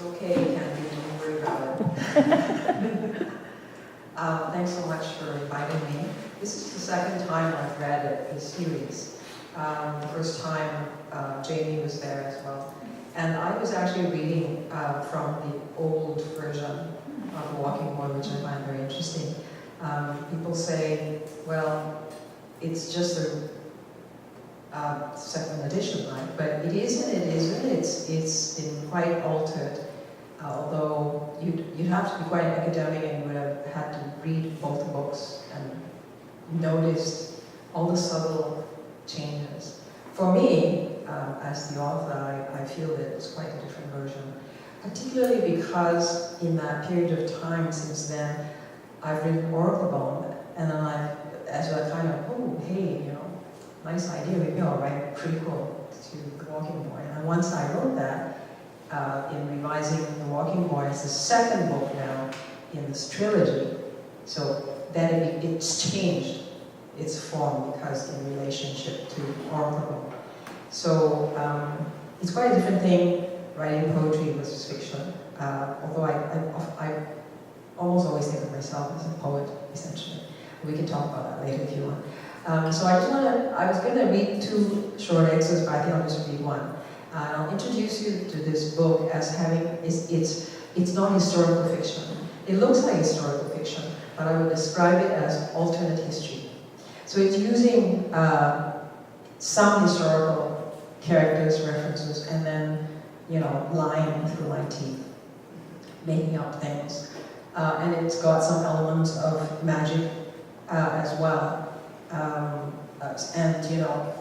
It's okay, Candy, don't worry about it. Thanks so much for inviting me. This is the second time I've read this series. The first time Jamie was there as well. And I was actually reading from the old version of The Walking Boy, which I find very interesting. People say, well, it's just a second edition, right? But it isn't, it isn't. It's been quite altered. Although you'd have to be quite academic and you would have had to read both books and noticed all the subtle changes. For me, as the author, I feel that it's quite a different version. Particularly because in that period of time since then, I've written Oracle Bone, and then as I kind of, oh, hey, you know, nice idea, maybe I'll write a prequel to The Walking Boy. And once I wrote that, in revising The Walking Boy, it's the second book now in this trilogy. So then it's changed its form because in relationship to Oracle. So it's quite a different thing writing poetry versus fiction. Although I almost always think of myself as a poet, essentially. We can talk about that later if you want. So I was going to read two short excerpts, but I think I'll just read one. I'll introduce you to this book as having, it's not historical fiction. It looks like historical fiction, but I would describe it as alternate history. So it's using some historical characters, references, and then, you know, lying through my teeth, making up things. And it's got some elements of magic as well, and, you know,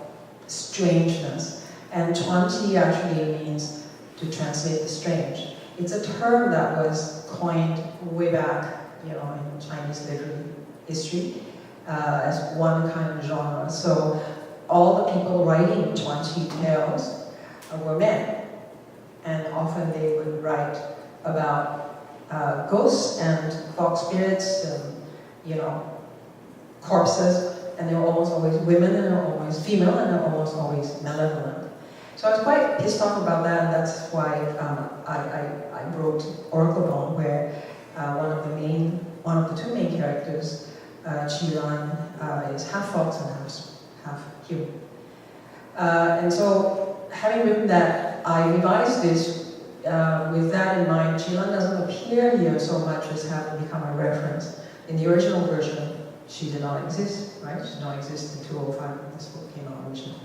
strangeness. And Chuanqi actually means to translate the strange. It's a term that was coined way back, you know, in Chinese literary history as one kind of genre. So all the people writing Chuanqi tales were men, and often they would write about ghosts and fox spirits and, you know, corpses, and they were almost always women, and they were always female, and they were almost always malevolent. So I was quite pissed off about that, and that's why I wrote Oracle Bone, where one of the two main characters, Qilan, is half fox and half human. And so, having written that, I revised this with that in mind. Qilan doesn't appear here so much as having become a reference. In the original version, she did not exist, right? She did not exist in 205 when this book came out originally.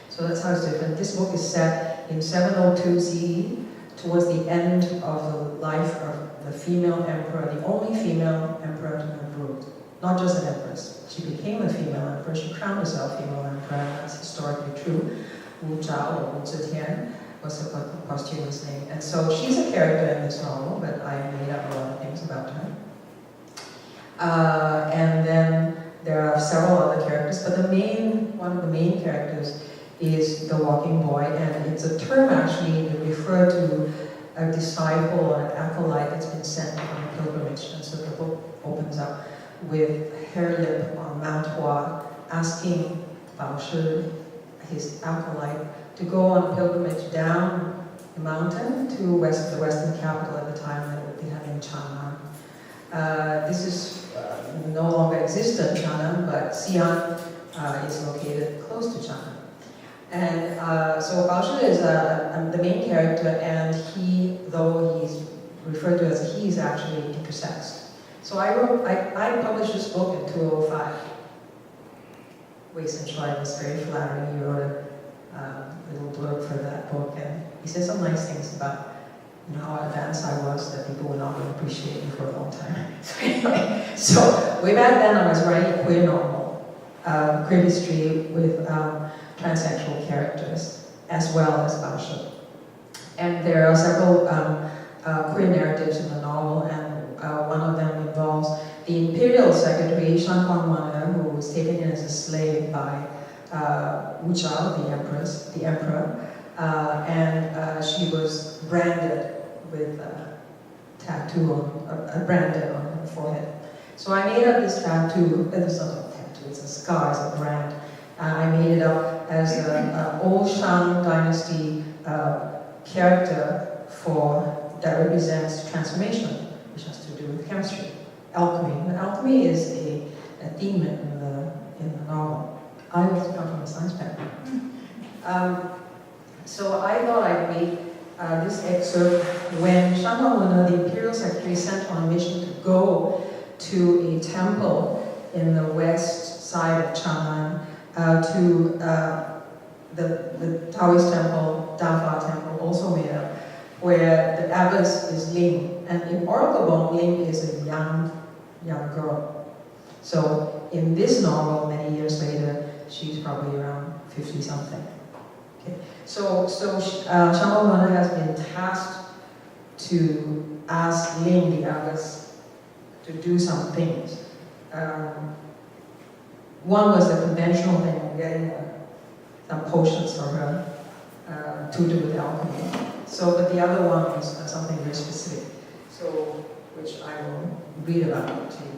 So that's how it's different. This book is set in 702 CE, towards the end of the life of the female emperor, the only female emperor to have ruled. Not just an empress. She became a female emperor. She crowned herself female emperor, and that's historically true. Wu Zhao, or Wu Zetian, was her posthumous name. And so she's a character in this novel, but I made up a lot of things about her. And then there are several other characters, but one of the main characters is the walking boy, and it's a term actually to refer to a disciple or an acolyte that's been sent on a pilgrimage. And so the book opens up with Harelip on Mount Hua asking Bao Shi, his acolyte, to go on a pilgrimage down the mountain to the western capital at the time that would be having Chang'an. This is no longer existent Chang'an, but Xi'an is located close to Chang'an. And so Bao Shi is the main character, and he, though he's referred to as he, is actually intersexed. So I published this book in 2005. Wei Shen was very flattering. He wrote a little blurb for that book, and he said some nice things about, you know, how advanced I was, that people were not going to appreciate me for a long time. So anyway, so way back then I was writing a queer novel, queer history with transsexual characters, as well as Bao Shi. And there are several queer narratives in the novel, and one of them involves the imperial secretary, Shan Huangwan, who was taken in as a slave by Wu Zhao, the emperor, and she was branded with a tattoo branded on her forehead. So I made up this tattoo, it's not a tattoo, it's a scar, it's a brand. I made it up as an old Shang dynasty character for that represents transformation, which has to do with chemistry. Alchemy. And alchemy is a theme in the novel. I also come from a science background. So I thought I'd read this excerpt when Shangwang Wen, the imperial secretary, sent on a mission to go to a temple in the west side of Chang'an, to the Taoist temple, Dafa temple, also made up, where the abbess is Ling. And in Oracle Bone, Ling is a young girl. So in this novel, many years later, she's probably around 50-something. Okay. So Shangwang Wen has been tasked to ask Ling, the abbess, to do some things. One was the conventional thing of getting some potions for her to do with alchemy. But the other one was something very specific, which I will read about to you.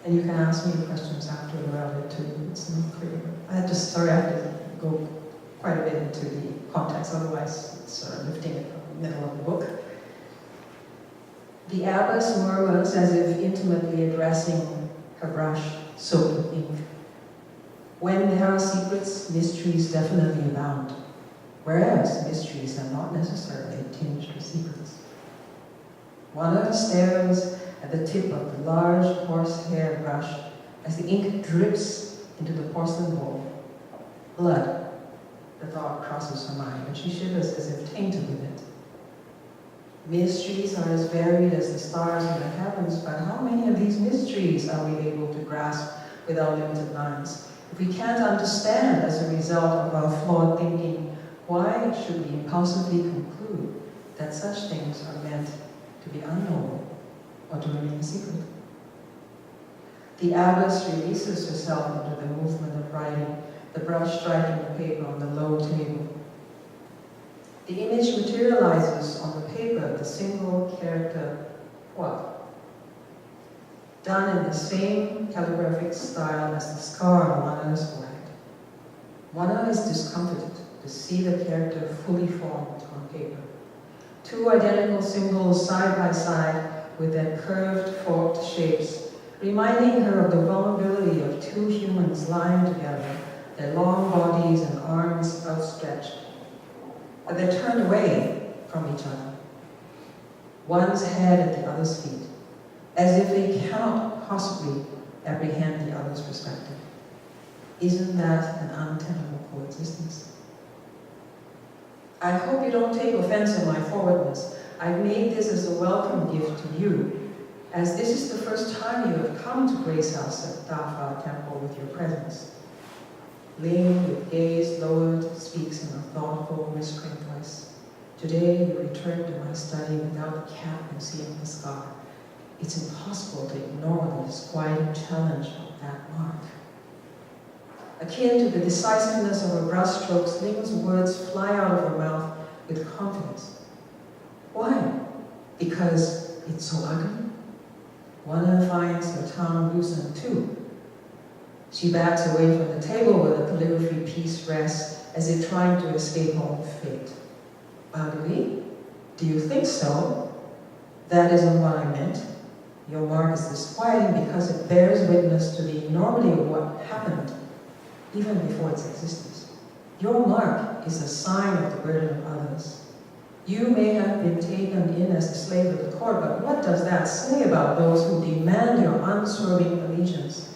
And you can ask me questions after about it too. It's not clear. I have to go quite a bit into the context, otherwise it's lifting it from the middle of the book. The abbess murmurs as if intimately addressing her brush soaked with ink. When there are secrets, mysteries definitely abound, whereas mysteries are not necessarily tinged with secrets. One stares at the tip of the large horsehair brush as the ink drips into the porcelain bowl. Blood, the thought crosses her mind, and she shivers as if tainted with it. Mysteries are as varied as the stars in the heavens, but how many of these mysteries are we able to grasp with our limited minds? If we can't understand as a result of our flawed thinking, why should we impulsively conclude that such things are meant to be unknown or to remain a secret? The abbess releases herself into the movement of writing, the brush striking the paper on the low table. The image materializes on the paper, the single character Hua, done in the same calligraphic style as the scar on Mana's forehead. Mana is discomfited to see the character fully formed on paper. Two identical symbols side by side with their curved, forked shapes, reminding her of the vulnerability of two humans lying together, their long bodies and arms outstretched. But they're turned away from each other, one's head at the other's feet, as if they cannot possibly apprehend the other's perspective. Isn't that an untenable coexistence? I hope you don't take offense at my forwardness. I've made this as a welcome gift to you, as this is the first time you have come to grace us at Dafa Temple with your presence. Ling, with gaze lowered, speaks in a thoughtful, whispering voice. Today you return to my study without the cap and seeing the scar. It's impossible to ignore the disquieting challenge of that mark. Akin to the decisiveness of her brushstrokes, Ling's words fly out of her mouth with confidence. Why? Because it's so ugly? One finds her tongue loosened too. She backs away from the table where the calligraphy piece rests, as if trying to escape her own fate. Ugly? Do you think so? That isn't what I meant. Your mark is disquieting because it bears witness to the enormity of what happened, even before its existence. Your mark is a sign of the burden of others. You may have been taken in as a slave of the court, but what does that say about those who demand your unswerving allegiance?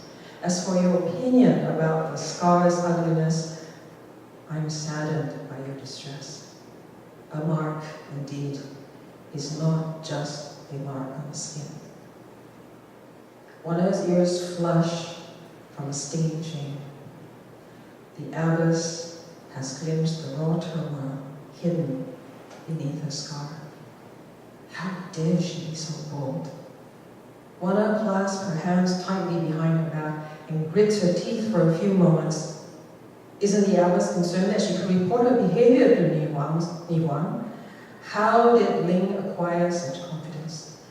As for your opinion about the scar's ugliness, I'm saddened by your distress. A mark, indeed, is not just a mark on the skin. One's ears flush from a stinging shame. The abbess has glimpsed the raw turmoil hidden beneath her scar. How dare she be so bold? Wana clasps her hands tightly behind her back and grits her teeth for a few moments. Isn't the abbess concerned that she could report her behavior to Ni Huang? How did Ling acquire such confidence?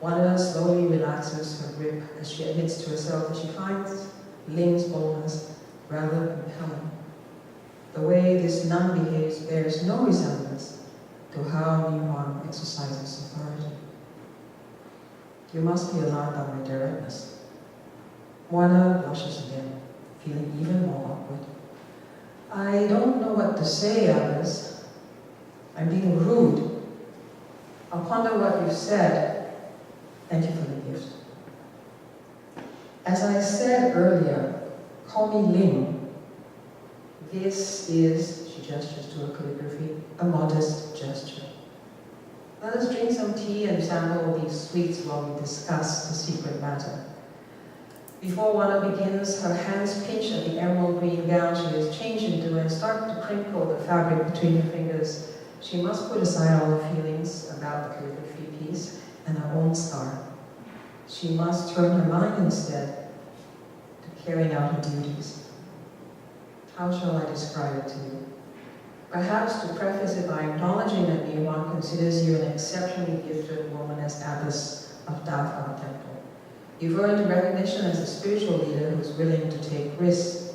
Wana slowly relaxes her grip as she admits to herself that she finds Ling's boldness rather compelling. The way this nun behaves bears no resemblance to how New One exercises authority. You must be alarmed by my directness. Moana blushes again, feeling even more awkward. I don't know what to say, Alice. I'm being rude. I'll ponder what you've said. Thank you for the gift. As I said earlier, call me Ling. This is, she gestures to her calligraphy, a modest gesture. Let us drink some tea and sample these sweets while we discuss the secret matter. Before Wana begins, her hands pinch at the emerald green gown she has changed into and start to crinkle the fabric between her fingers. She must put aside all her feelings about the calligraphy piece and her own scar. She must turn her mind instead to carrying out her duties. How shall I describe it to you? Perhaps to preface it by acknowledging that Niwan considers you an exceptionally gifted woman as abbess of Dafa Temple. You've earned recognition as a spiritual leader who's willing to take risks.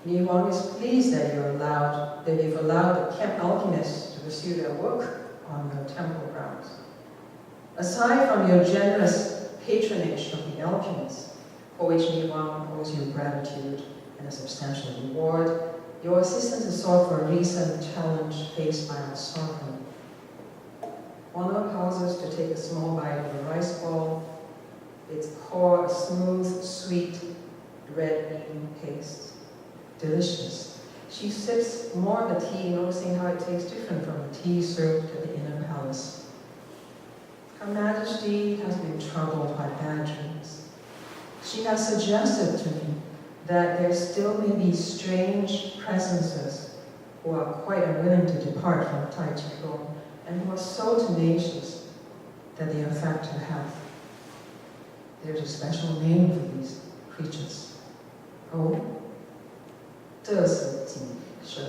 Niwan is pleased that you've allowed the camp alchemists to pursue their work on your temple grounds. Aside from your generous patronage of the alchemists, for which Niwan owes you gratitude and a substantial reward, your assistance is sought for a recent challenge faced by our sovereign. Wana pauses to take a small bite of a rice ball, its core a smooth, sweet, red bean paste. Delicious. She sips more of the tea, noticing how it tastes different from the tea served at the inner palace. Her Majesty has been troubled by bad dreams. She has suggested to me that there still may be strange presences who are quite unwilling to depart from Tai Chi Gong and who are so tenacious that they affect her health. There's a special name for these creatures. Oh, 这是寄生.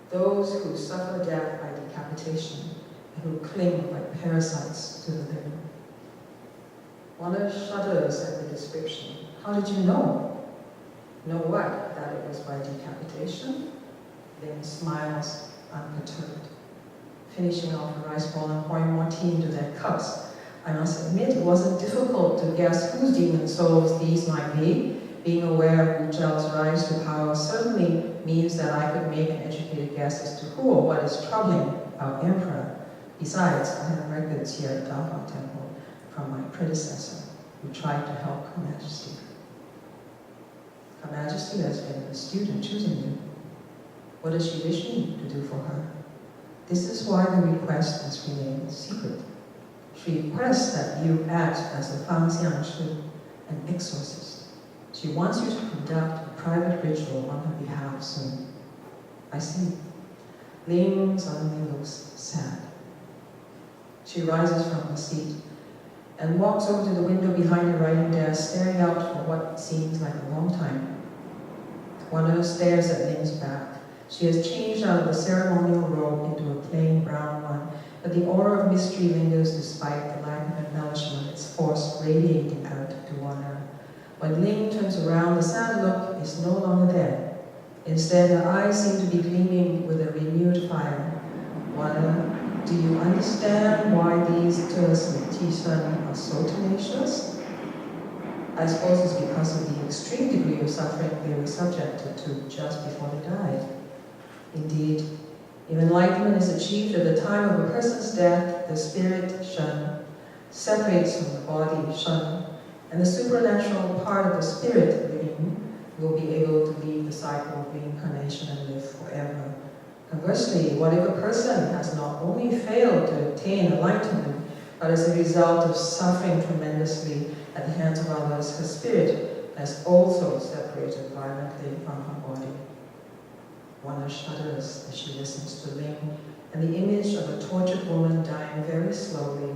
Those who suffer death by decapitation and who cling like parasites to the living. Wana shudders at the description. How did you know? Know what? That it was by decapitation? Then smiles unperturbed. Finishing off her rice bowl and pouring more tea into their cups, I must admit it wasn't difficult to guess whose demon souls these might be. Being aware of Wu Zhao's rise to power certainly means that I could make an educated guess as to who or what is troubling our emperor. Besides, I have records here at Dafa Temple from my predecessor, who tried to help Her Majesty. Her Majesty has been astute in choosing you. What does she wish me to do for her? This is why the request has remained secret. She requests that you act as a Fang Xiangshi, an exorcist. She wants you to conduct a private ritual on her behalf soon. I see. Ling suddenly looks sad. She rises from her seat and walks over to the window behind her writing desk, staring out for what seems like a long time. Wana stares at Ling's back. She has changed out of the ceremonial robe into a plain brown one, but the aura of mystery lingers despite the lack of embellishment, its force radiating out to Wana. When Ling turns around, the sad look is no longer there. Instead, her eyes seem to be gleaming with a renewed fire. Wana, do you understand why these Ters and Tishan are so tenacious? I suppose it's because of the extreme degree of suffering they were subjected to just before they died. Indeed, if enlightenment is achieved at the time of a person's death, the spirit, Shen, separates from the body, Shen, and the supernatural part of the spirit, Ling, will be able to leave the cycle of reincarnation and live forever. Conversely, what if a person has not only failed to attain enlightenment, but as a result of suffering tremendously at the hands of others, her spirit has also separated violently from her body. Wana shudders as she listens to Ling, and the image of a tortured woman dying very slowly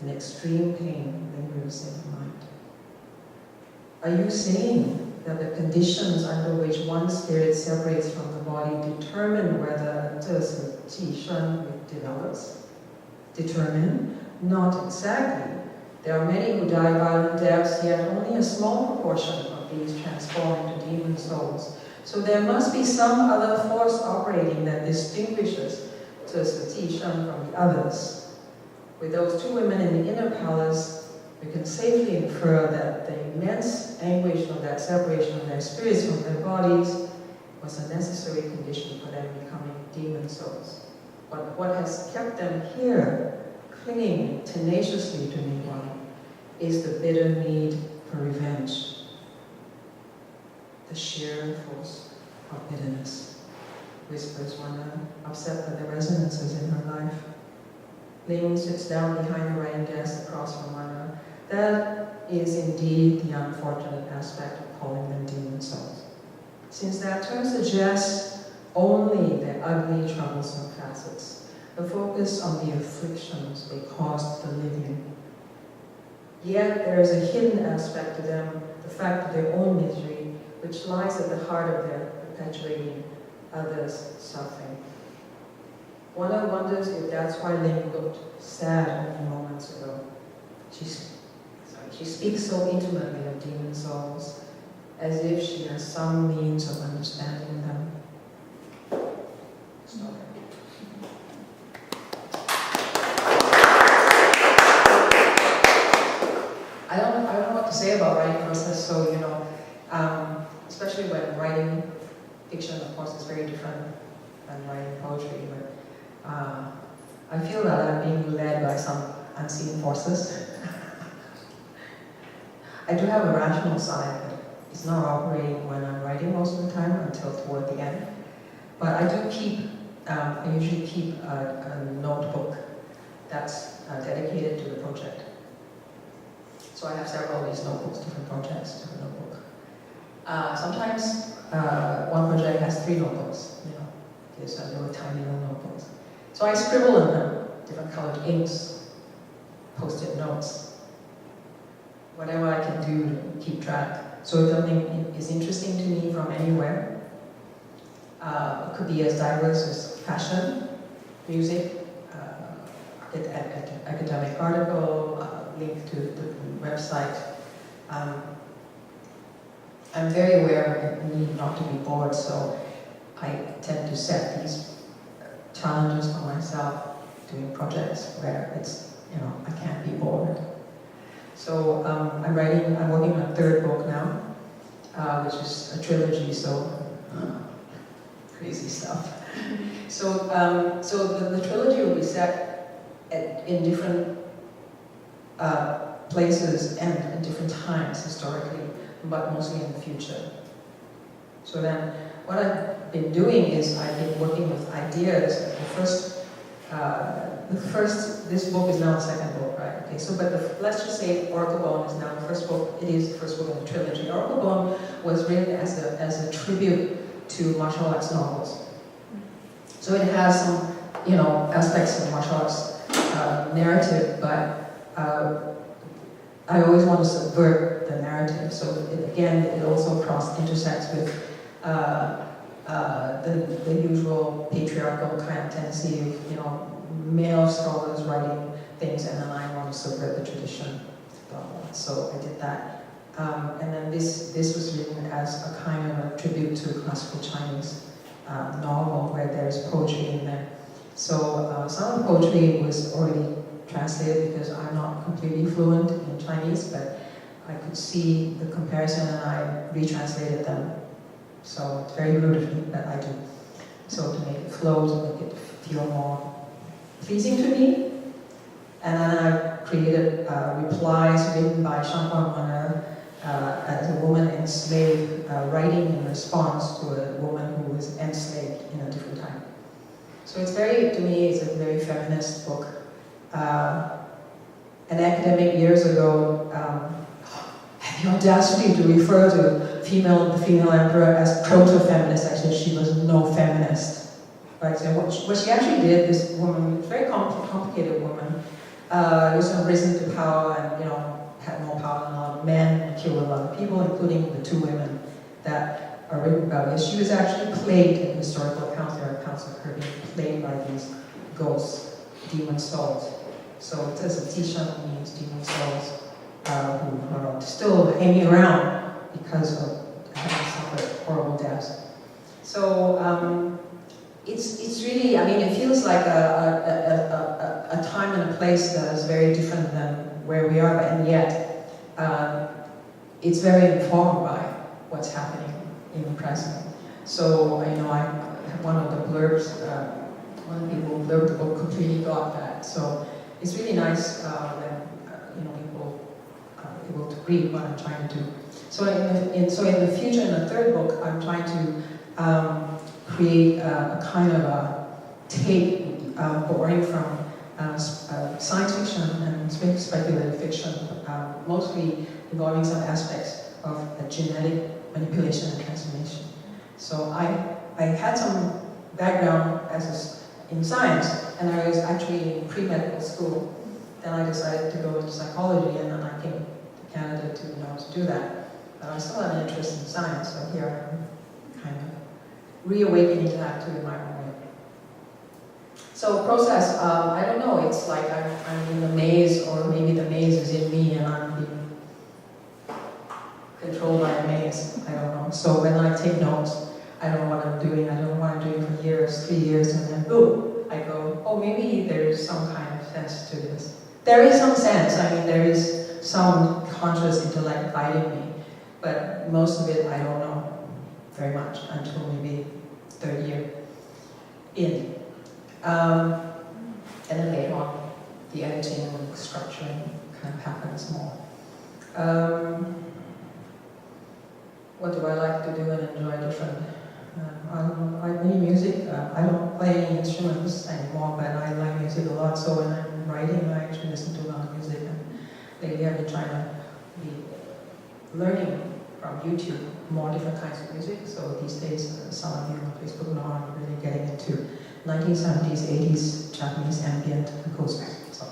in extreme pain lingers in her mind. Are you saying that the conditions under which one spirit separates from the body determine whether a Qi Shen develops? Determine? Not exactly. There are many who die violent deaths, yet only a small proportion of these transform into demon souls. So there must be some other force operating that distinguishes from the others. With those two women in the inner palace, we can safely infer that the immense anguish of that separation of their spirits from their bodies was a necessary condition for them becoming demon souls. But what has kept them here, clinging tenaciously to Nirvana, is the bitter need for revenge, the sheer force of bitterness, whispers Wanda, upset by the resonances in her life. Ling sits down behind the writing desk across from Wanda. That is indeed the unfortunate aspect of calling them demon souls, since that term suggests only their ugly, troublesome facets, the focus on the afflictions they caused the living. Yet there is a hidden aspect to them, the fact of their own misery, which lies at the heart of their perpetuating others' suffering. Wanda wonders if that's why Ling looked sad only moments ago. She speaks so intimately of demon souls, as if she has some means of understanding them. Stop it. I don't know what to say about writing process, so, especially when writing fiction, of course, is very different than writing poetry, but I feel that I'm being led by some unseen forces. I do have a rational side, but it's not operating when I'm writing most of the time until toward the end. But I do I usually keep a notebook that's dedicated to the project. So I have several of these notebooks, different projects, different notebook. Sometimes one project has 3 notebooks, these are little tiny little notebooks. So I scribble in them, different colored inks, post-it notes, whatever I can do to keep track. So if something is interesting to me from anywhere, it could be as diverse as fashion, music, academic article, link to the website. I'm very aware of the need not to be bored, so I tend to set these challenges for myself doing projects where it's, I can't be bored. So I'm working on a 3rd book now, which is a trilogy, so crazy stuff. So the trilogy will be set in different places and in different times historically, but mostly in the future. So then, what I've been doing is I've been working with ideas. This book is now the 2nd book, right? Okay, so let's just say Oracle Bone is now the 1st book. It is the 1st book in the trilogy. Oracle Bone was written as a tribute to martial arts novels. So it has some, aspects of martial arts narrative, but I always want to subvert the narrative. So it also intersects with the usual patriarchal kind of tendency of, male scholars writing things, and then I want to subvert the tradition. So I did that. And then this was written as a kind of a tribute to classical Chinese novel where there's poetry in there. So some of the poetry was already translated because I'm not completely fluent in Chinese, but I could see the comparison and I retranslated them. So it's very rude of me, but I do. So to make it flow, to make it feel more pleasing to me. And then I created replies written by Shangguan Wen'er as a woman enslaved, writing in response to a woman who was enslaved in a different time. So it's to me, it's a very feminist book. An academic years ago had the audacity to refer to the female emperor as proto-feminist. Actually, she was no feminist. Right? So what she actually did, this woman, very complicated woman, was risen to power and had more power than a lot of men and killed a lot of people, including the 2 women that are written about it. She was actually plagued in historical accounts. There are accounts of her being plagued by these ghosts, demon souls. So it says that Tishan means demon souls who are still hanging around because of having suffered horrible deaths. So it's really, I mean, it feels like a time and a place that is very different than where we are, and yet it's very informed by what's happening in the present. So, you know, one of the blurbs, one of the people who blurbed the book completely got that. So it's really nice when you know, people are able to read what I'm trying to do. So in the future, in the third book, I'm trying to create a kind of a take borrowing from science fiction and speculative fiction, mostly involving some aspects of genetic manipulation and transformation. So I had some background in science, and I was actually in pre-medical school. Then I decided to go into psychology, and then I came to Canada to do that. But I still had an interest in science, so here I'm kind of reawakening that too in my own way. So process, I don't know, it's like I'm in the maze, or maybe the maze is in me and I'm being controlled by a maze, I don't know. So when I take notes, I don't know what I'm doing, I don't know what I'm doing for years, 3 years, and then boom, I go, oh, maybe there's some kind of sense to this. There is some sense, I mean, there is some conscious intellect guiding me, but most of it I don't know very much until maybe third year in. And then later on, the editing and structuring kind of happens more. What do I like to do and enjoy different? I play music. I don't play any instruments anymore, but I like music a lot. So when I'm writing, I actually listen to a lot of music. And lately I've been trying to be learning from YouTube more different kinds of music. So these days, some of you on Facebook know I'm really getting into 1970s, 80s Japanese ambient acoustic. So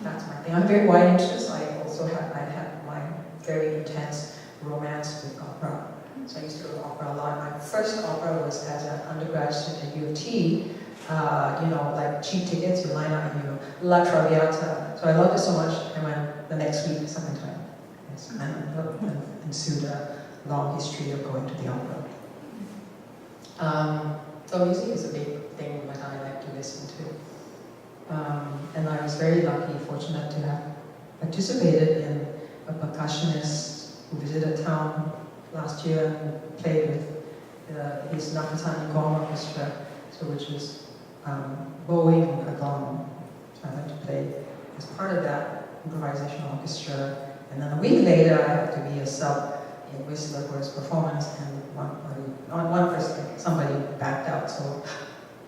that's my thing. I'm very wide interest. I had my very intense romance with opera. So I used to go to opera a lot. My first opera was as an undergrad student at U of T. You know, like cheap tickets, you line up and you go, La Traviata. So I loved it so much, I went the next week, second time. Yes, and ensued a long history of going to the opera. So music is a big thing that I like to listen to. And I was very lucky, fortunate to have participated in a percussionist who visited town last year and played with his Nakatani Gong Orchestra, so which is bowing a gong. So I had to play as part of that improvisation orchestra. And then a week later, I had to be a sub in Whistler for his performance, and somebody backed out, so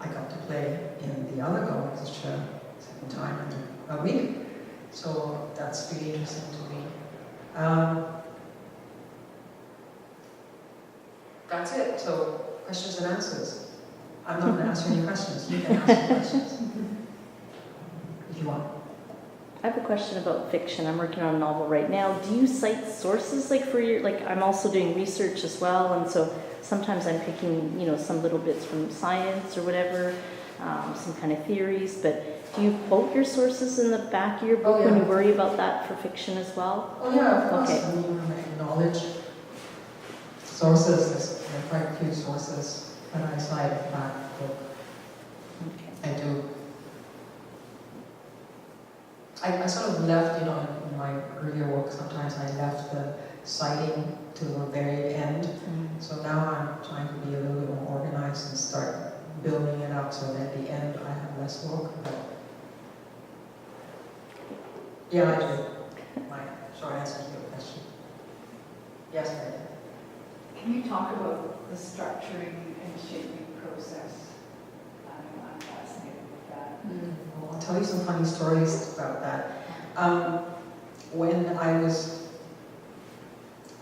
I got to play in the other gong orchestra second time in a week. So that's really interesting to me. That's it. So questions and answers. I'm not going to answer any questions. You can ask questions if you want. I have a question about fiction. I'm working on a novel right now. Do you cite sources for your, I'm also doing research as well, and so sometimes I'm picking, some little bits from science or whatever, some kind of theories, but do you quote your sources in the back of your book when you worry about that for fiction as well? Oh yeah, of course. Okay. I mean, I acknowledge sources. There are quite a few sources that I cite in that book. Okay. I do. I sort of left, in my earlier work, sometimes I left the citing to the very end. Mm-hmm. So now I'm trying to be a little bit more organized and start building it up so that at the end I have less work. But yeah, I do. My short answer to your question. Yes, Lydia. Can you talk about the structuring and shaping process? I'm fascinated with that. Well, I'll tell you some funny stories about that. When I was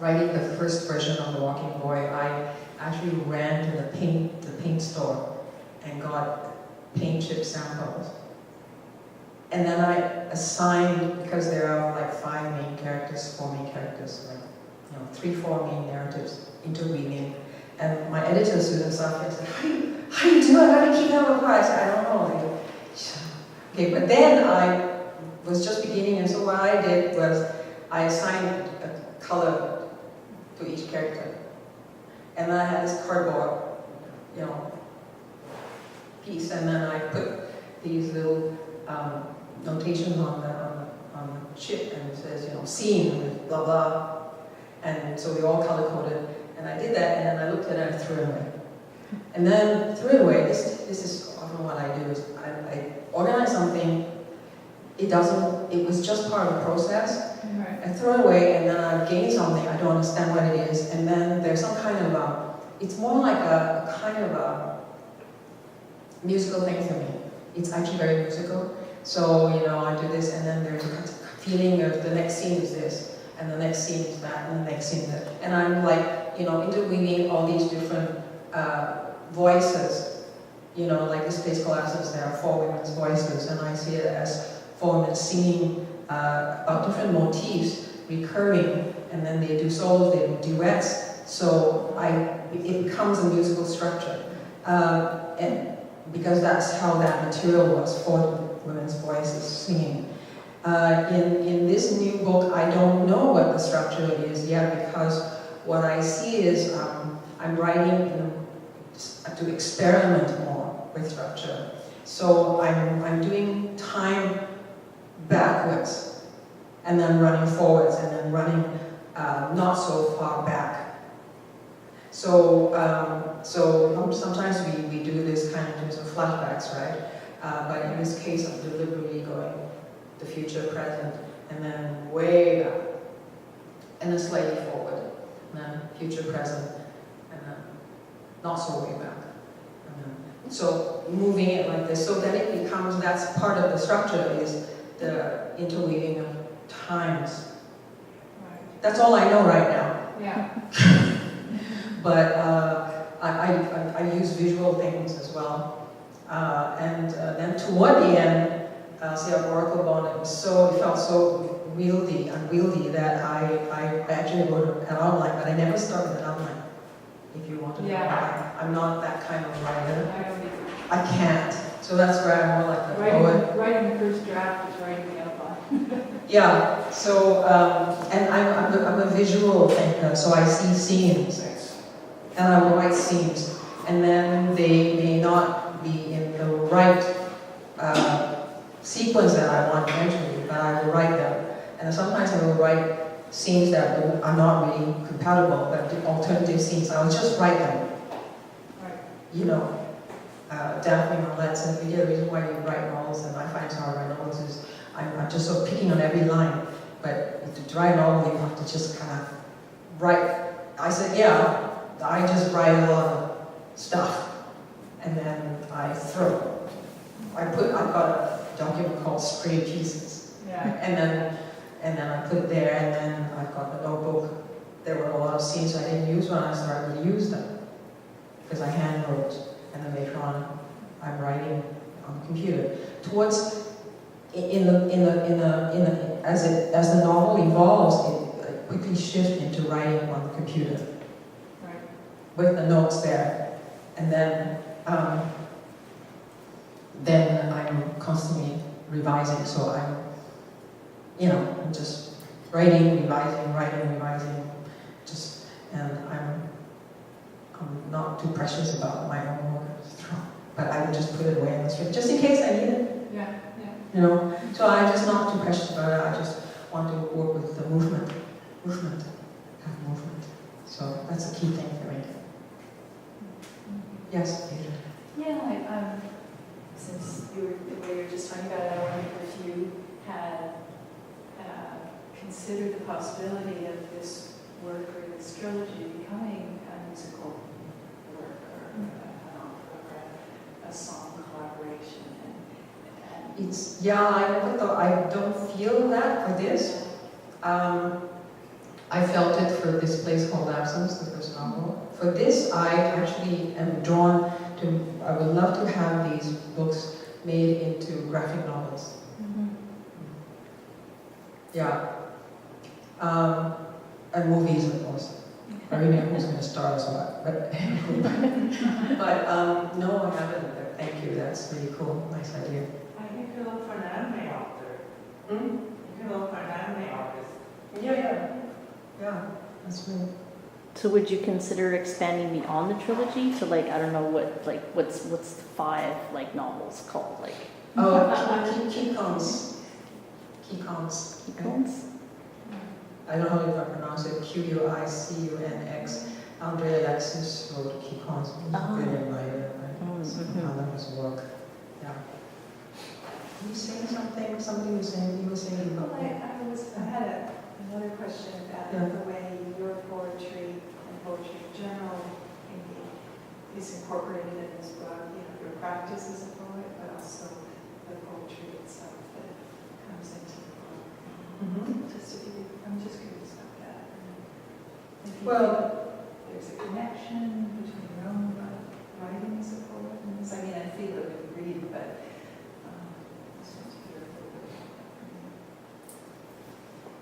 writing the first version of The Walking Boy, I actually ran to the paint store and got paint chip samples. And then I assigned, because there are 5 main characters, 4 main characters, 3, 4 main narratives interweaving. And my editor, Susan Safia, said, how do you do it? How do you keep that apart? I said, I don't know. Okay, but then I was just beginning, and so what I did was I assigned a color to each character. And then I had this cardboard, piece, and then I put these little notations on the chip, and it says, you know, scene with blah blah, and so we all color coded, and I did that, and then I looked at it and threw it away, and then threw it away. This is often what I do is I organize something. It was just part of the process. Right. I throw it away, and then I gain something. I don't understand what it is, and then there's some kind of it's more like a kind of a musical thing for me. It's actually very musical. So, you know, I do this, and then there's a feeling of the next scene is this, and the next scene is that, and the next scene is that. And I'm like, you know, interweaving all these different voices. You know, like this place collapses, there are 4 women's voices, and I see it as 4 women singing about different motifs recurring, and then they do solos, they do duets. So it becomes a musical structure, and because that's how that material was, 4 women's voices singing. In this new book, I don't know what the structure is yet, because what I see is I'm writing to experiment more with structure. So I'm doing time backwards, and then running forwards, and then running not so far back. So sometimes we do this kind of in terms of flashbacks, right? But in this case, I'm deliberately going the future, present, and then way back, and then slightly forward, and then future, present, and then not so way back. And then, so moving it like this, so that it becomes, that's part of the structure, is the interweaving of times. Right. That's all I know right now. Yeah. But I use visual things as well. And then toward the end, see our Oracle bond, it felt so unwieldy that I actually wrote an outline, but I never start with an outline. If you want to know, Yeah. I'm not that kind of writer. I don't either. I can't. So that's where I'm more like the poet. Writing the first draft is writing the outline. Yeah. So and I'm a visual thinker, so I see scenes, and I will write scenes, and then they may not be in the right sequence that I want eventually, but I will write them. And sometimes I will write scenes that are not really compatible, but the alternative scenes, I will just write them. Right. You know, Daphne Marlette said, the reason why you write novels, and I find it's hard to write novels, is I'm just sort of picking on every line. But to write a novel, you have to just kind of write. I said, yeah, I just write a lot of stuff, and then I throw. I've got a document called Stray Pieces, Yeah. and then I put it there, and then I've got the notebook. There were a lot of scenes I didn't use when I started to use them, because I hand wrote, and then later on I'm writing on the computer. Towards as the novel evolves, it quickly shifts into writing on the computer. Right. With the notes there, and then I'm constantly revising. So I'm just writing, revising, and I'm not too precious about my own work, but I would just put it away on the street just in case I need it. Yeah. Yeah. You know, so I'm just not too precious about it. I just want to work with the movement, have movement. So that's a key thing for me. Yes, Peter. Yeah, since the way you were just talking about it, I wondered if you had considered the possibility of this work or this trilogy becoming a musical work or a song collaboration. I never thought, I don't feel that for this. I felt it for this place called Absence, the first novel. For this, I actually am drawn to, I would love to have these books made into graphic novels. Mm-hmm. Yeah. And movies, of course. I don't know who's going to star as what. But no, I haven't. But thank you. That's really cool. Nice idea. You can look for an anime author. Hmm? You can look for an anime artist. Yeah. That's really. So would you consider expanding beyond the trilogy to like, I don't know what's the 5 like novels called, like Oh, Keycones. Keycones. Keycones? I don't know if I pronounce it Quiconx. Andre Alexis wrote Keycones. He's a Oh. brilliant writer, right? Mhm. I love his work. Yeah. Were you saying something? Somebody was saying, you were saying Well, about I had another question about Yeah. the way your poetry and poetry in general maybe is incorporated in this book, your practice as a poet, but also the poetry itself that comes into the book. Mhm. I'm just curious about that. If you Well, think there's a connection between your own writing as a poet and this. I mean, I feel it when you read, but just want to hear a little bit about that from you.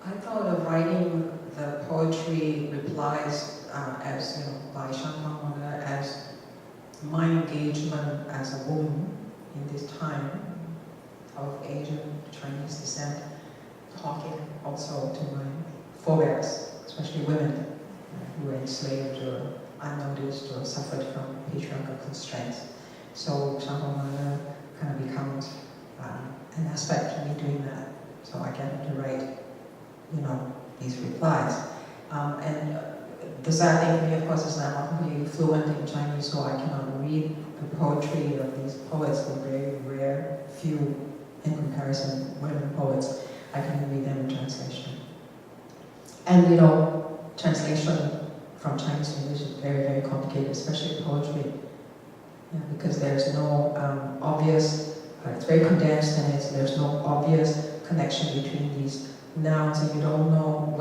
I thought of writing the poetry replies as, by Shantamana as my engagement as a woman in this time of Asian Chinese descent, talking also to my forebears, especially women who were enslaved or unnoticed or suffered from patriarchal constraints. So Shantamana kind of becomes an aspect of me doing that. So I get to write these replies. And the sad thing for me, of course, is that I'm not completely fluent in Chinese, so I cannot read the poetry of these poets. They're very rare, few in comparison, women poets. I can read them in translation. And translation from Chinese to English is very, very complicated, especially poetry. Yeah, because there's no obvious, it's very condensed, and there's no obvious connection between these nouns, and you don't know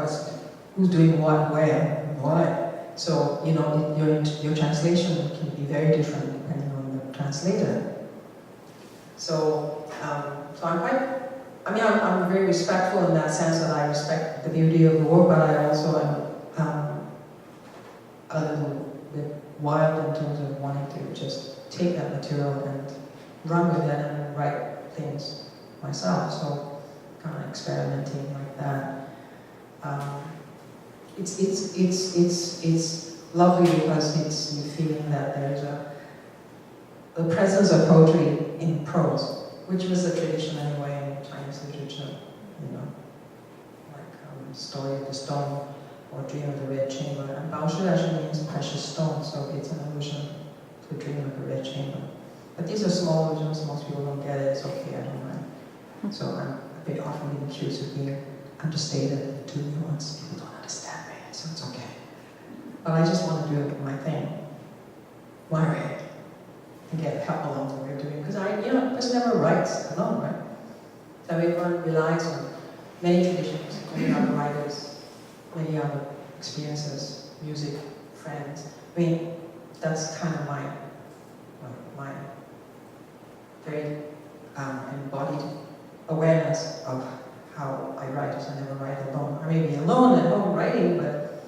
who's doing what, where, and why. So, your translation can be very different depending on the translator. So, I'm very respectful in that sense that I respect the beauty of the work, but I also am a little bit wild in terms of wanting to just take that material and run with it and write things myself. So, kind of experimenting like that. It's lovely because it's you feeling that there's the presence of poetry in prose, which was a tradition anyway in Chinese literature. Like Story of the Stone or Dream of the Red Chamber. And Baoshi actually means precious stone, so it's an allusion to the Dream of the Red Chamber. But these are small allusions. Most people don't get it. It's okay. I don't mind. So I'm a bit often been accused of being understated and too nuanced. People don't understand me, so it's okay. But I just want to do my thing, my way, and get help along the way of doing. Because a person never writes alone, right? So everyone relies on many traditions, many other writers, many other experiences, music, friends. That's kind of my very embodied awareness of how I write, because I never write alone. I may be alone at home writing, but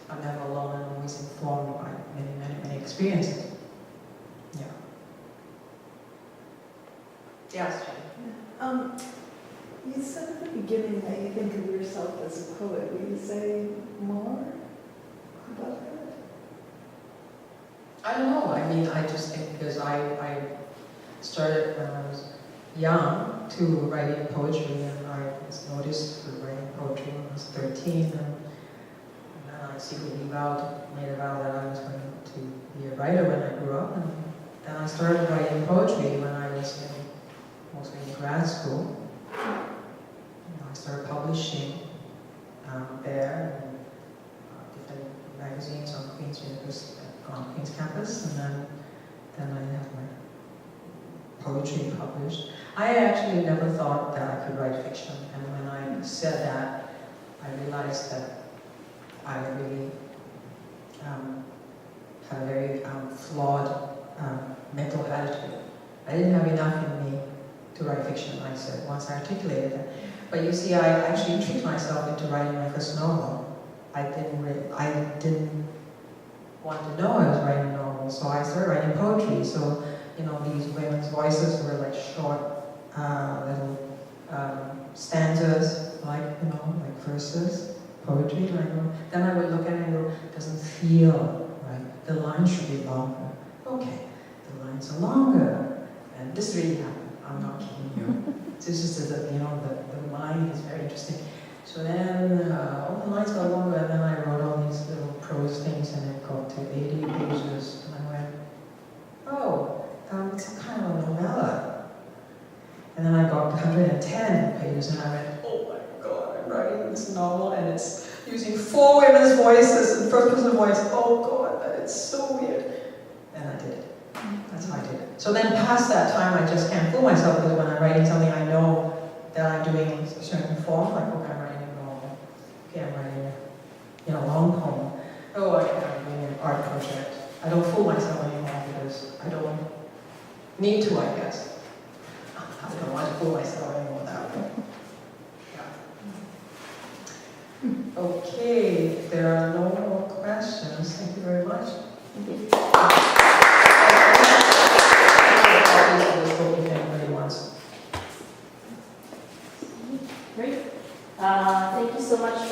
I'm never alone and always informed by many, many, many experiences. Yeah. Yes, Jenny. You said at the beginning that you think of yourself as a poet. Will you say more about that? I don't know. I just think because I started when I was young to writing poetry, and I was noticed for writing poetry when I was 13, and then I secretly made a vow that I was going to be a writer when I grew up, and then I started writing poetry when I was mostly in grad school. I started publishing there in different magazines on Queen's University, on Queen's campus, and then I have my poetry published. I actually never thought that I could write fiction, and when I said that, I realized that I really had a very flawed mental attitude. I didn't have enough in me to write fiction, I said, once I articulated it. But you see, I actually tricked myself into writing my first novel. I didn't want to know I was writing a novel, so I started writing poetry. So, these women's voices were like short, little stanzas, like verses. poetry, and I go, then I would look at it and go, doesn't feel right. The line should be longer. Okay, the lines are longer. And this really happened. I'm not kidding you. This is the mind is very interesting. So then all the lines got longer, and then I wrote all these little prose things, and it got to 80 pages, and I went, oh, it's some kind of a novella. And then I got to 110 pages, and I went, oh my God, I'm writing this novel, and it's using 4 women's voices and first person voice. Oh God, it's so weird. And I did it. That's how I did it. So then past that time, I just can't fool myself, because when I'm writing something, I know that I'm doing a certain form, like, okay, I'm writing a novel, okay, I'm writing a long poem, oh, I'm doing an art project. I don't fool myself anymore, because I don't need to, I guess. I don't want to fool myself anymore that way. Yeah. Okay, if there are no more questions, thank you very much. Thank you. Great. Thank you so much.